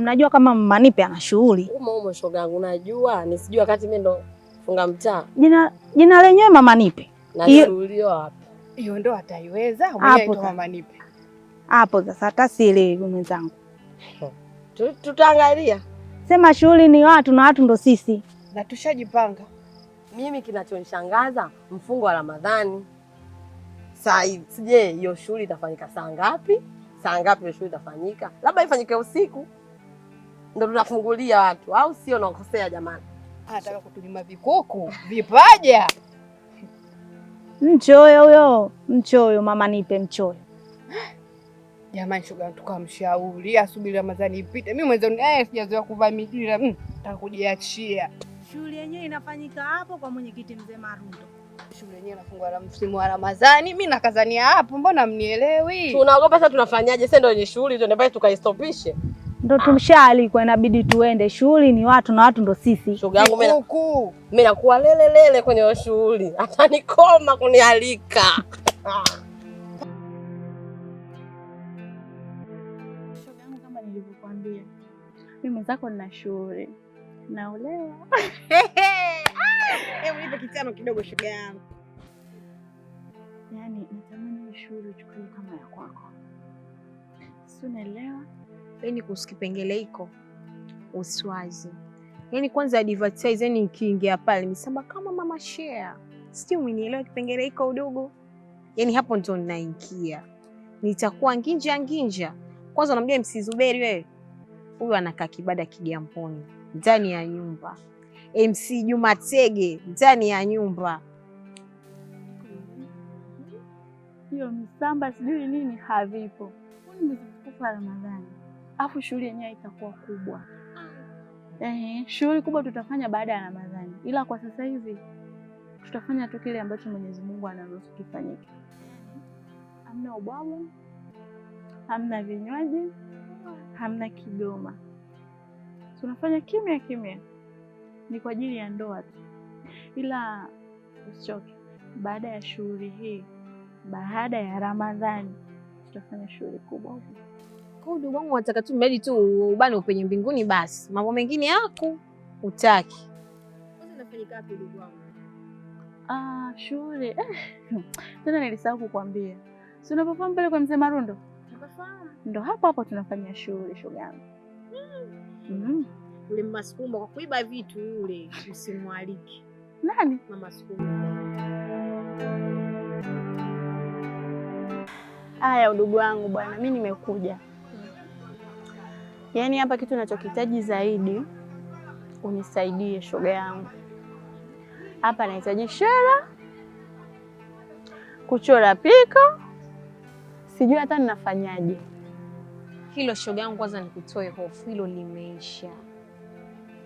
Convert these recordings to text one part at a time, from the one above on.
Mnajua kama Mama Nipe ana shughuli. Umo shoga yangu najua, nisijua wakati mimi ndo funga mtaa. Jina lenyewe Mama Nipe. Na shughuli wapi? Hiyo ndo ataiweza mwenyewe ndo Mama Nipe. Hapo sasa hata sielewi mwenzangu. Tutaangalia. Sema shughuli ni watu na watu ndo sisi. Na tushajipanga. Mimi kinachonishangaza mfungo wa Ramadhani. Sasa sije hiyo shughuli itafanyika saa ngapi? Saa ngapi hiyo shughuli itafanyika? Labda ifanyike usiku. Ndio tunafungulia watu au sio? Nakosea jamani. Anataka kutulima vikuku, vipaja. Mchoyo huyo, mchoyo Mama Nipe mchoyo. Jamani shoga tukamshauri asubiri Ramadhani ipite. Mimi mwanzo sijazoea kuvaa mijira, nataka kujiachia. Shughuli yenyewe inafanyika hapo kwa mwenyekiti Mzee Marundo. Shughuli yenyewe inafungwa na msimu wa Ramadhani. Mimi nakazania hapo, mbona mnielewi? Tunaogopa sasa tunafanyaje? Sasa ndio yenye shughuli tuende pale tukaistopishe. Ndio tumshaalikwa inabidi tuende. Shughuli ni watu na watu ndo sisi. Shoga yangu mimi nakuwa lele kwenye shughuli. Hata nikoma kunialika. Shoga yangu kama nilivyokuambia. Mimi mwenzako nina shughuli. Naolewa. Hebu nipe kitano kidogo shoga yangu. Yaani natamani shughuli uchukue kama ya kwako. Si unaelewa? Yaani kusikipengele iko uswazi. Yaani kwanza advertise yani nikiingia pale nisema kama mama share. Sio umenielewa kipengele iko udogo. Yaani hapo ndo ninaingia. Nitakuwa nginja. Kwanza unamjua MC Zuberi wewe? Huyu anakaa kibada Kigamboni ndani ya nyumba. MC Juma Tege ndani ya nyumba. Hiyo msamba sijui nini havipo. Nimekufa Ramadhani. Afu shughuli yenyewe itakuwa kubwa. Shughuli kubwa tutafanya baada ya Ramadhani. Ila kwa sasa hivi tutafanya tu kile ambacho Mwenyezi Mungu anaruhusu kifanyike. Hamna ubwabwa, hamna vinywaji, hamna kigoma. Tunafanya kimya. Ni kwa ajili ya ndoa tu. Ila usichoke. Baada ya shughuli hii, baada ya Ramadhani tutafanya shughuli kubwa. Kwa ndugu wangu nataka tu mradi tu ubane upenye mbinguni basi. Mambo mengine yako utaki. Kwanza inafanyika wapi ndugu wangu? Shughuli. Tena nilisahau kukuambia. Si unapofahamu pale kwa Mzee Marundo? Nafahamu. Ndio hapo tunafanya shughuli shoga yangu. Ule Masukumba kwa kuiba vitu yule usimwaliki. Nani? Mama Sukumba. Aya udugu wangu bwana, mimi nimekuja. Yaani hapa kitu ninachokihitaji zaidi unisaidie shoga yangu. Hapa nahitaji shera, kuchora piko. Sijui hata ninafanyaje. Hilo shoga yangu kwanza nikutoe hofu, hilo limeisha.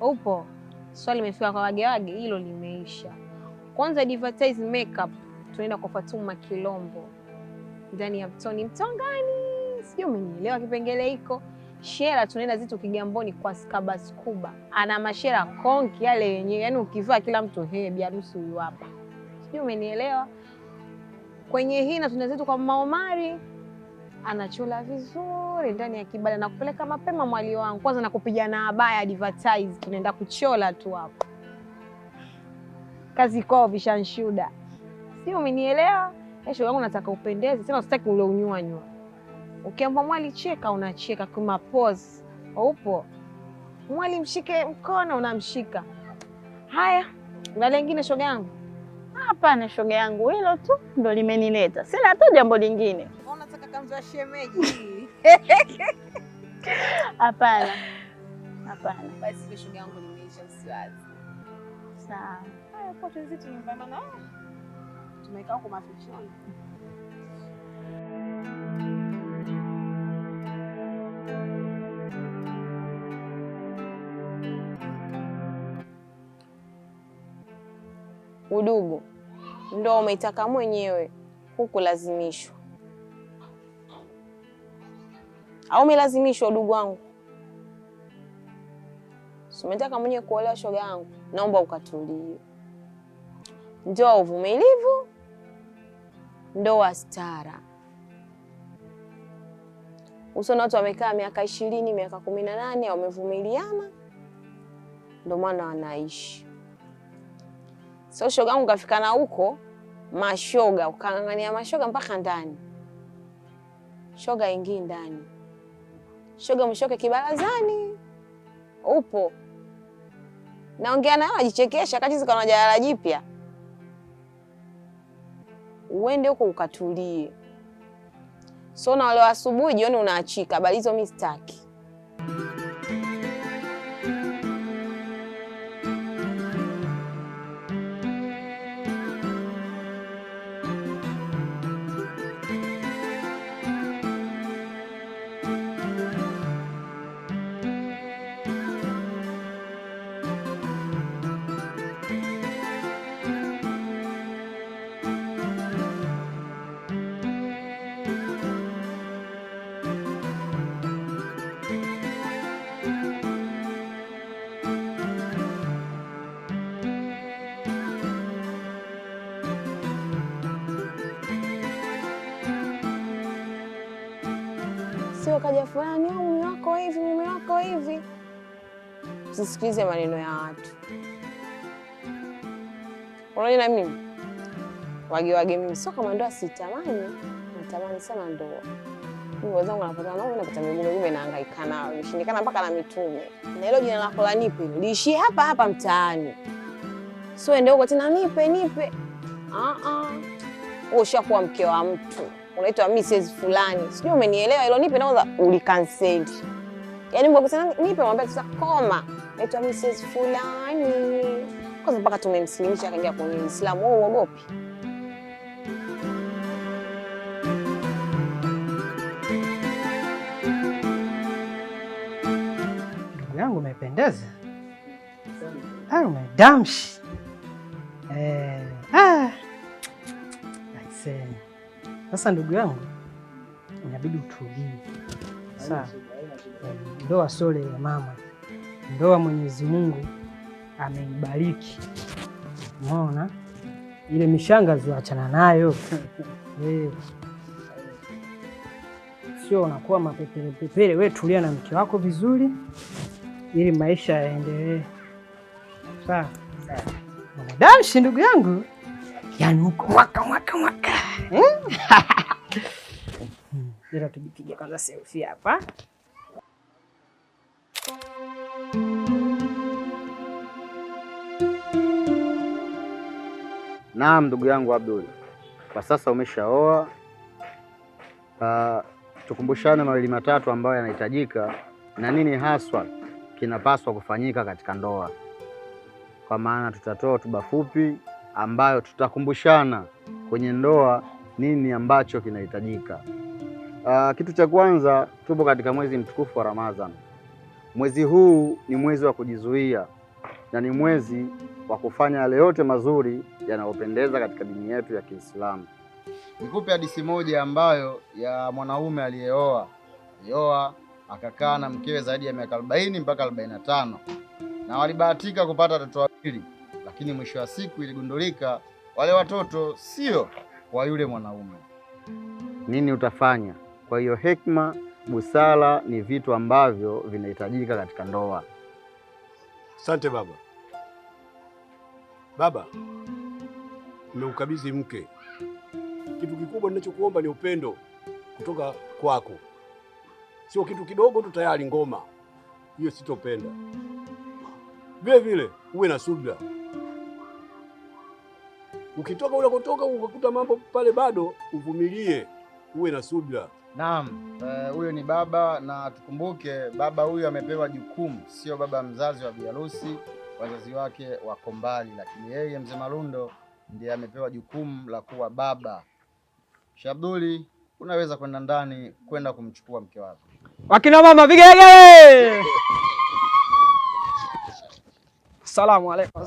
Upo? Swali limefika kwa wage, hilo limeisha. Kwanza advertise makeup, tunaenda kwa Fatuma Kilombo. Ndani ya Mtoni Mtongani. Sijui umenielewa kipengele hiko. Shera tunaenda zitu Kigamboni kwa Skaba Skuba. Ana mashera konki yale yenyewe. Yaani ukivaa kila mtu bi harusi huyu hapa. Sijui umenielewa. Kwenye hii na tunaenda zitu kwa Mama Omari. Anachola vizuri ndani ya kibada na kupeleka mapema mwali wangu. Kwanza nakupiga na abaya advertise. Tunaenda kuchola tu hapo. Kazi kwao vishanshuda. Sijui umenielewa. Shoga yangu nataka upendeze, tena usitaki ule unywa. Ukiamba mwali cheka unacheka kama pose. Upo? Mwali mshike mkono unamshika. Haya, na lingine shoga yangu? Hapana shoga yangu, hilo tu ndo limenileta. Sina tu jambo lingine. Unataka kamza shemeji? Hapana. Basi shoga yangu nimeisha usiwazi. Sawa. Haya, kwa tuzitu nyumbani na tumekaa huko mafichoni. Udugu ndo umeitaka mwenyewe, huku lazimishwa. Au umelazimishwa udugu wangu? Si umetaka mwenyewe kuolewa shoga yangu? Naomba ukatulie. Ndoa uvumilivu, ndoa stara. Usiona watu wamekaa miaka 20, miaka 18 wamevumiliana, ndio maana wanaishi. So shoga yangu kafika na huko mashoga, ukang'ang'ania mashoga mpaka ndani. Shoga ingii ndani. Shoga mshoke kibarazani. Upo. Naongea naye anajichekesha kati ziko na jalala jipya. Uende huko ukatulie. So na wale asubuhi jioni unaachika, bali hizo mimi sitaki. Sio kaja fulani au mume wako hivi, mume wako hivi. Usisikilize maneno ya watu. Unaona mimi? Wage mimi sio kama ndoa sitamani, natamani sana ndoa. Mimi wazangu wanapata nao napata mimi nahangaika nao, nishindikana mpaka na mitume. Na hilo jina lako la nipe, liishi hapa hapa mtaani. Sio ende huko tena nipe. Wewe ushakuwa mke wa mtu. Unaitwa Mrs. fulani. Sijui umenielewa, hilo nipe naanza ulikanseli. Yaani mbona kusema nipe mwambie sasa koma. Naitwa Mrs. fulani. Kwanza mpaka tumemsilimisha akaingia kwenye Uislamu. Wewe uogopi? Ndugu yangu umependeza. Umedamshi. Sasa ndugu yangu, inabidi utulie. Sawa. Ndoa sole ya mama. Ndoa Mwenyezi Mungu ameibariki. Unaona? Ile mishangazi achana nayo. Sio unakuwa mapepele. Wewe tulia na mke wako vizuri ili maisha yaendelee. Sawa. Unadamshi ndugu yangu. Yaani uko mwaka. Ila tujipigie kwanza selfie hapa. Naam, ndugu yangu Abdul. Kwa sasa umeshaoa. Tukumbushane mawili matatu ambayo yanahitajika na nini haswa kinapaswa kufanyika katika ndoa. Kwa maana tutatoa hotuba fupi ambayo tutakumbushana kwenye ndoa nini ambacho kinahitajika. Kitu cha kwanza, tupo katika mwezi mtukufu wa Ramadhani. Mwezi huu ni mwezi wa kujizuia na ni mwezi wa kufanya yale yote mazuri yanayopendeza katika dini yetu ya Kiislamu. Nikupe hadithi moja ambayo ya mwanaume aliyeoa akakaa na mkewe zaidi ya miaka 40 mpaka 45 na walibahatika kupata watoto wawili, lakini mwisho wa siku iligundulika wale watoto sio wa yule mwanaume. Nini utafanya? Kwa hiyo hekima, busara ni vitu ambavyo vinahitajika katika ndoa. Asante baba. Baba, nimeukabidhi mke. Kitu kikubwa ninachokuomba ni upendo kutoka kwako. Sio kitu kidogo tu tayari ngoma. Hiyo sitopenda. Vile vile uwe na subira. Ukitoka unakotoka ukakuta mambo pale bado, uvumilie, uwe na subira. Naam, huyo ni baba, na tukumbuke baba huyu amepewa jukumu, sio baba mzazi wa biharusi. Wazazi wake wako mbali, lakini yeye mzee Malundo ndiye amepewa jukumu la kuwa baba. Shabduli, unaweza kwenda ndani kwenda kumchukua mke wako. Wakina mama vigege. Asalamu alaykum.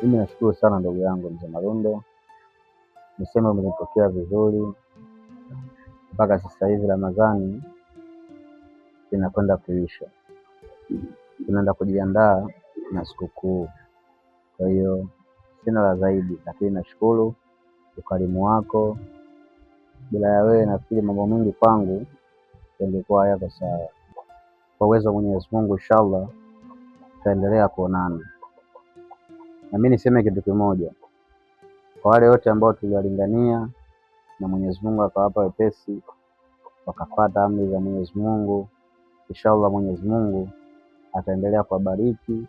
Mimi nashukuru sana ndugu yangu Mzee Marundo, niseme umenipokea vizuri mpaka sasa hivi. Ramadhani inakwenda kuisha, tunaenda kujiandaa na sikukuu. Kwa hiyo sina la zaidi, lakini nashukuru ukarimu wako. Bila ya wewe nafikiri mambo mengi kwangu yangekuwa hayako sawa. Kwa uwezo wa Mwenyezi Mungu inshallah tutaendelea kuonana. Na mimi niseme kitu kimoja, kwa wale wote ambao tuliwalingania na Mwenyezi Mungu akawapa wepesi wakafuata amri za Mwenyezi Mungu, inshallah Mwenyezi Mungu ataendelea kuwabariki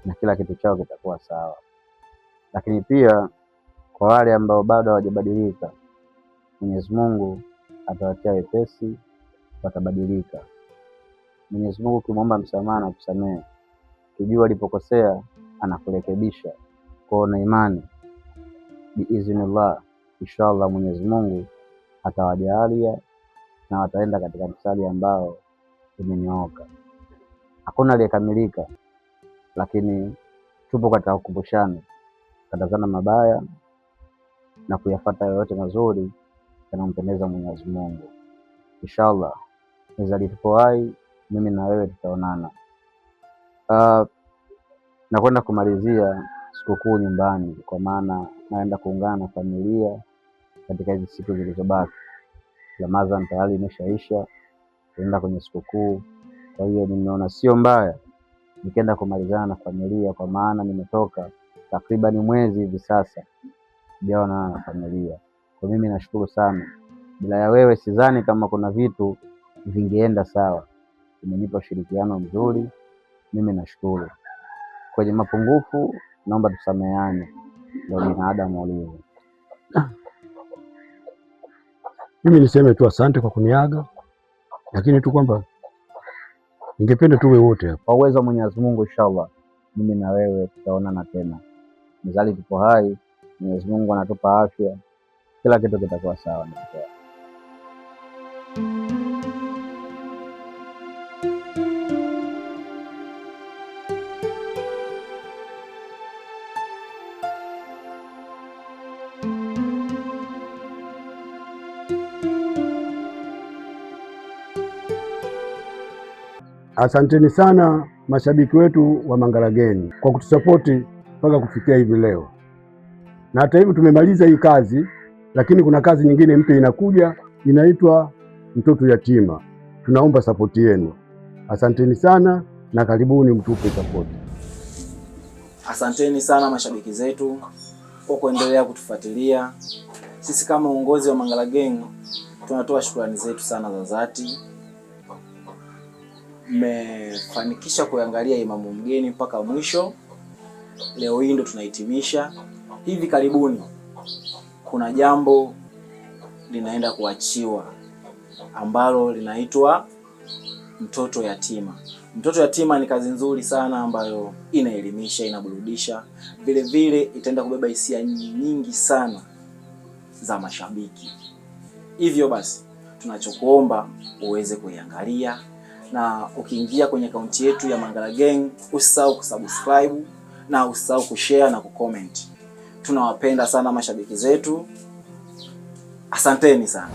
na kila kitu chao kitakuwa sawa. Lakini pia kwa wale ambao bado hawajabadilika, Mwenyezi Mungu atawatia wepesi, watabadilika. Mwenyezi Mungu ukimwomba msamaha na kusamehe, ukijua alipokosea anakurekebisha. Kwa na imani biiznillah, inshallah Mwenyezi Mungu atawajalia na wataenda katika mstari ambao umenyooka. Hakuna aliyekamilika, lakini tupo katika kukumbushana, kutazana mabaya na kuyafuata yote mazuri yanayompendeza Mwenyezi Mungu. Inshallah nizali tupo hai, mimi na wewe tutaonana. Nakwenda kumalizia sikukuu nyumbani, kwa maana naenda kuungana na familia katika hizi siku zilizobaki. Ramadhani tayari imeshaisha, tunaenda kwenye sikukuu. Kwa hiyo nimeona sio mbaya nikienda kumalizana na familia, kwa maana nimetoka takriban mwezi hivi sasa sijaonana na familia. Kwa mimi nashukuru sana. Bila ya wewe sidhani kama kuna vitu vingeenda sawa. Umenipa ushirikiano mzuri, mimi nashukuru. Kwenye mapungufu naomba tusameheane, ndio binadamu walivyo. Mimi niseme tu asante kwa kuniaga, lakini tu kwamba ningependa tuwe wote hapa. Kwa uwezo wa Mwenyezi Mungu inshallah mimi na wewe tutaonana tena. Mzali tupo hai, Mwenyezi Mungu anatupa afya, kila kitu kitakuwa sawa. Asanteni sana mashabiki wetu wa Mangalageni kwa kutusapoti mpaka kufikia hivi leo. Na hata hivyo tumemaliza hii kazi, lakini kuna kazi nyingine mpya inakuja, inaitwa Mtoto Yatima. Tunaomba sapoti yenu. Asanteni sana na karibuni mtupe sapoti. Asanteni sana mashabiki zetu kwa kuendelea kutufuatilia. Sisi kama uongozi wa Mangalageni tunatoa shukrani zetu sana za dhati. Mmefanikisha kuangalia Imamu Mgeni mpaka mwisho. Leo hii ndo tunahitimisha. Hivi karibuni kuna jambo linaenda kuachiwa ambalo linaitwa Mtoto Yatima. Mtoto Yatima ni kazi nzuri sana ambayo inaelimisha, inaburudisha, vile vile itaenda kubeba hisia nyingi sana za mashabiki. Hivyo basi tunachokuomba uweze kuiangalia, na ukiingia kwenye akaunti yetu ya Mangalageni usisahau kusubscribe na usisahau kushare na kucomment. Tunawapenda sana mashabiki zetu. Asanteni sana.